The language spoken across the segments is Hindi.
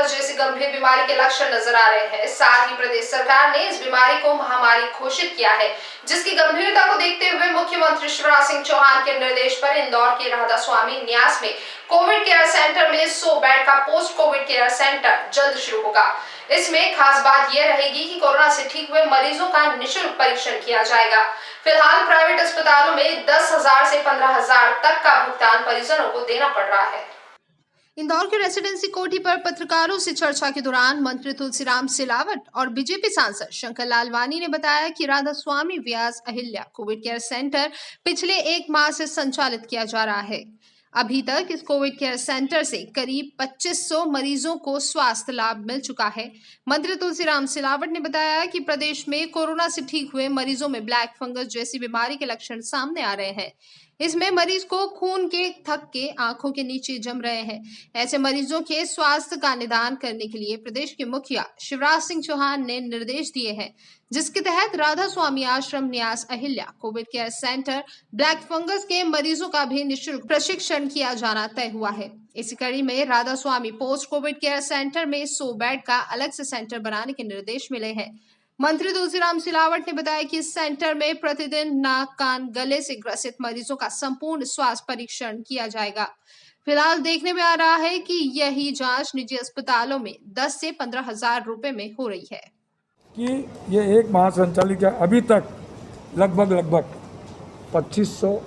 फंगस जैसी गंभीर बीमारी के लक्षण नजर आ रहे हैं। साथ ही प्रदेश सरकार ने इस बीमारी को महामारी घोषित किया है, जिसकी गंभीरता को देखते हुए मुख्यमंत्री शिवराज सिंह चौहान के निर्देश पर इंदौर के राधा स्वामी न्यास में कोविड केयर सेंटर में 100 बेड का पोस्ट कोविड केयर सेंटर जल्द शुरू होगा। इसमें खास बात यह रहेगी कि कोरोना से ठीक हुए मरीजों का निःशुल्क परीक्षण किया जाएगा। फिलहाल प्राइवेट अस्पतालों में 10,000 से 15,000 तक का भुगतान परिजनों को देना पड़ रहा है। इंदौर के रेसिडेंसी कोठी पर पत्रकारों से चर्चा के दौरान मंत्री तुलसीराम सिलावट और बीजेपी सांसद शंकर लालवानी ने बताया कि राधा स्वामी व्यास अहिल्या कोविड केयर सेंटर पिछले 1 माह से संचालित किया जा रहा है। अभी तक इस कोविड केयर सेंटर से करीब 2500 मरीजों को स्वास्थ्य लाभ मिल चुका है। मंत्री तुलसीराम सिलावट ने बताया कि प्रदेश में कोरोना से ठीक हुए मरीजों में ब्लैक फंगस जैसी बीमारी के लक्षण सामने आ रहे हैं। इसमें मरीज को खून के थक्के आंखों के नीचे जम रहे हैं। ऐसे मरीजों के स्वास्थ्य का निदान करने के लिए प्रदेश के मुखिया शिवराज सिंह चौहान ने निर्देश दिए हैं, जिसके तहत राधा स्वामी आश्रम न्यास Ahilya Covid care centre black fungus के मरीजों का भी निःशुल्क प्रशिक्षण किया जाना तय हुआ है। इसी कड़ी में राधा स्वामी पोस्ट कोविड केयर सेंटर में 100 बेड का अलग से सेंटर बनाने के निर्देश मिले हैं। मंत्री तुलसीराम सिलावट ने बताया कि इस सेंटर में प्रतिदिन नाक, कान, गले से ग्रसित मरीजों का संपूर्ण स्वास्थ्य परीक्षण किया जाएगा। फिलहाल देखने में आ रहा है कि यही जांच निजी अस्पतालों में 10 से 15,000 रुपए में हो रही है। कि ये 1 माह संचालित है, अभी तक लगभग 2500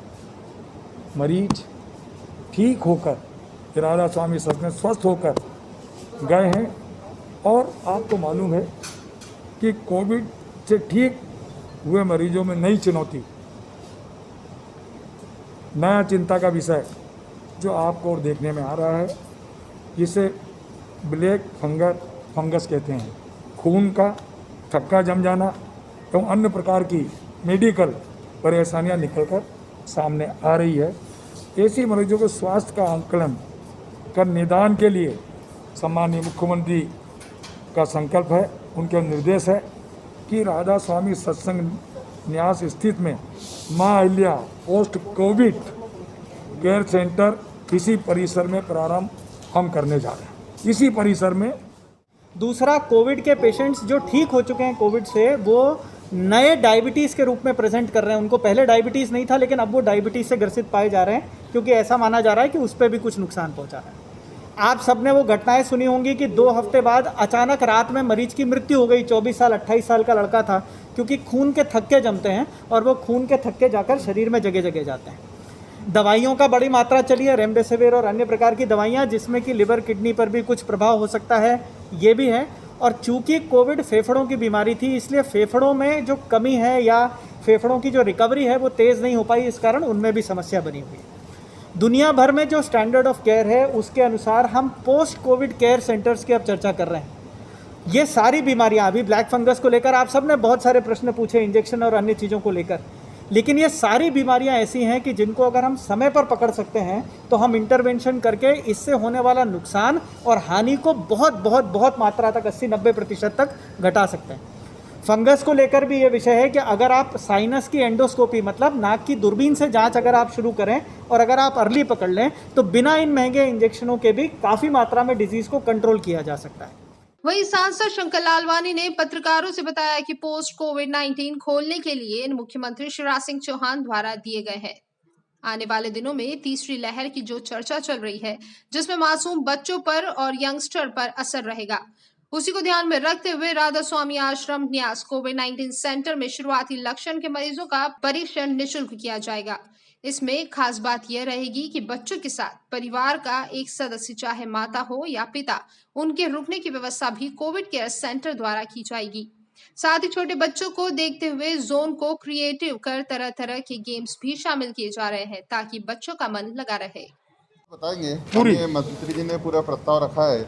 मरीज ठीक होकर राधा स्वामी सच में स्वस्थ होकर गए हैं। और आपको मालूम है कि कोविड से ठीक हुए मरीजों में नई चुनौती, नया चिंता का विषय जो आपको और देखने में आ रहा है, जिसे ब्लैक फंगस कहते हैं। खून का थक्का जम जाना एवं अन्य प्रकार की मेडिकल परेशानियां निकलकर सामने आ रही है। ऐसी मरीजों के स्वास्थ्य का आंकलन कर निदान के लिए सम्माननीय मुख्यमंत्री का संकल्प है, उनके निर्देश है कि राधा स्वामी सत्संग न्यास स्थित में मां Ahilya post Covid care centre इसी परिसर में प्रारंभ हम करने जा रहे हैं। इसी परिसर में दूसरा, कोविड के पेशेंट्स जो ठीक हो चुके हैं कोविड से, वो नए डायबिटीज़ के रूप में प्रेजेंट कर रहे हैं। उनको पहले डायबिटीज़ नहीं था, लेकिन अब वो डायबिटीज़ से ग्रसित पाए जा रहे हैं, क्योंकि ऐसा माना जा रहा है कि उस पर भी कुछ नुकसान पहुंचा रहा है। आप सबने वो घटनाएं सुनी होंगी कि 2 हफ्ते बाद अचानक रात में मरीज की मृत्यु हो गई। 24 साल 28 साल का लड़का था, क्योंकि खून के थक्के जमते हैं और वो खून के थक्के जाकर शरीर में जगह जगह जाते हैं। दवाइयों का बड़ी मात्रा चली है, रेमडेसिविर और अन्य प्रकार की दवाइयाँ, जिसमें कि लिवर किडनी पर भी कुछ प्रभाव हो सकता है, ये भी है। और चूंकि कोविड फेफड़ों की बीमारी थी, इसलिए फेफड़ों में जो कमी है या फेफड़ों की जो रिकवरी है वो तेज़ नहीं हो पाई, इस कारण उनमें भी समस्या बनी हुई है। दुनिया भर में जो स्टैंडर्ड ऑफ केयर है उसके अनुसार हम पोस्ट कोविड केयर सेंटर्स की अब चर्चा कर रहे हैं। ये सारी बीमारियां, अभी ब्लैक फंगस को लेकर आप सब ने बहुत सारे प्रश्न पूछे, इंजेक्शन और अन्य चीज़ों को लेकर, लेकिन ये सारी बीमारियां ऐसी हैं कि जिनको अगर हम समय पर पकड़ सकते हैं तो हम इंटरवेंशन करके इससे होने वाला नुकसान और हानि को बहुत मात्रा तक 80-90% तक घटा सकते हैं। फंगस को लेकर भी ये विषय है कि अगर आप साइनस की एंडोस्कोपी, मतलब नाक की दूरबीन से जांच अगर आप शुरू करें और अगर आप अर्ली पकड़ लें तो बिना इन महंगे इंजेक्शनों के भी काफ़ी मात्रा में डिजीज़ को कंट्रोल किया जा सकता है। वहीं सांसद शंकर लालवानी ने पत्रकारों से बताया कि पोस्ट कोविड-19 खोलने के लिए मुख्यमंत्री शिवराज सिंह चौहान द्वारा दिए गए हैं। आने वाले दिनों में तीसरी लहर की जो चर्चा चल रही है, जिसमें मासूम बच्चों पर और यंगस्टर पर असर रहेगा, उसी को ध्यान में रखते हुए राधा स्वामी आश्रम न्यास कोविड-19 सेंटर में शुरुआती लक्षण के मरीजों का परीक्षण निःशुल्क किया जाएगा। इसमें खास बात यह रहेगी कि बच्चों के साथ परिवार का एक सदस्य, चाहे माता हो या पिता, उनके रुकने की व्यवस्था भी कोविड केयर सेंटर द्वारा की जाएगी। साथ ही छोटे बच्चों को देखते हुए जोन को क्रिएटिव कर तरह तरह के गेम्स भी शामिल किए जा रहे हैं, ताकि बच्चों का मन लगा रहे। बताएंगे, माननीय मंत्री जी ने पूरा प्रस्ताव रखा है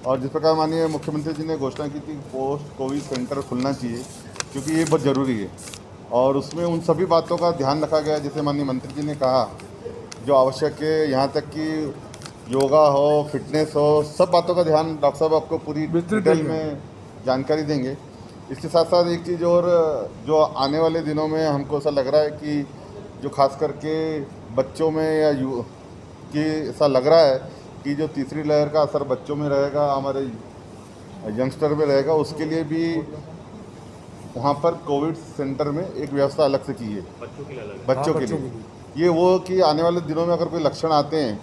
और जिस प्रकार माननीय मुख्यमंत्री जी ने घोषणा की थी पोस्ट कोविड सेंटर खुलना चाहिए, क्योंकि ये बहुत ज़रूरी है और उसमें उन सभी बातों का ध्यान रखा गया जैसे माननीय मंत्री जी ने कहा, जो आवश्यक है, यहाँ तक कि योगा हो, फिटनेस हो, सब बातों का ध्यान डॉक्टर साहब आपको पूरी डिटेल में जानकारी देंगे। इसके साथ साथ एक चीज़ और, जो आने वाले दिनों में हमको ऐसा लग रहा है कि जो खास करके बच्चों में या कि ऐसा लग रहा है कि जो तीसरी लहर का असर बच्चों में रहेगा, हमारे यंगस्टर में रहेगा, उसके लिए भी वहाँ पर कोविड सेंटर में एक व्यवस्था अलग से की है बच्चों के लिए। ये वो कि आने वाले दिनों में अगर कोई लक्षण आते हैं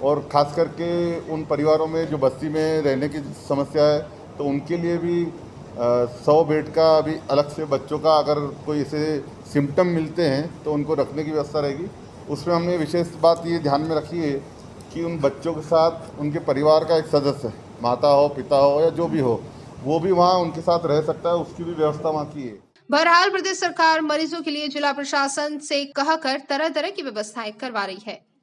और ख़ास करके उन परिवारों में जो बस्ती में रहने की समस्या है, तो उनके लिए भी 100 बेड का अभी अलग से बच्चों का अगर कोई ऐसे सिम्टम मिलते हैं तो उनको रखने की व्यवस्था रहेगी। उसमें हमने विशेष बात ये ध्यान में रखी है कि उन बच्चों के साथ उनके परिवार का एक सदस्य, माता हो, पिता हो या जो भी हो, वो भी वहाँ उनके साथ रह सकता है, उसकी भी व्यवस्था वहाँ की है। बहरहाल प्रदेश सरकार मरीजों के लिए जिला प्रशासन से कहकर तरह तरह की व्यवस्थाएं करवा रही है।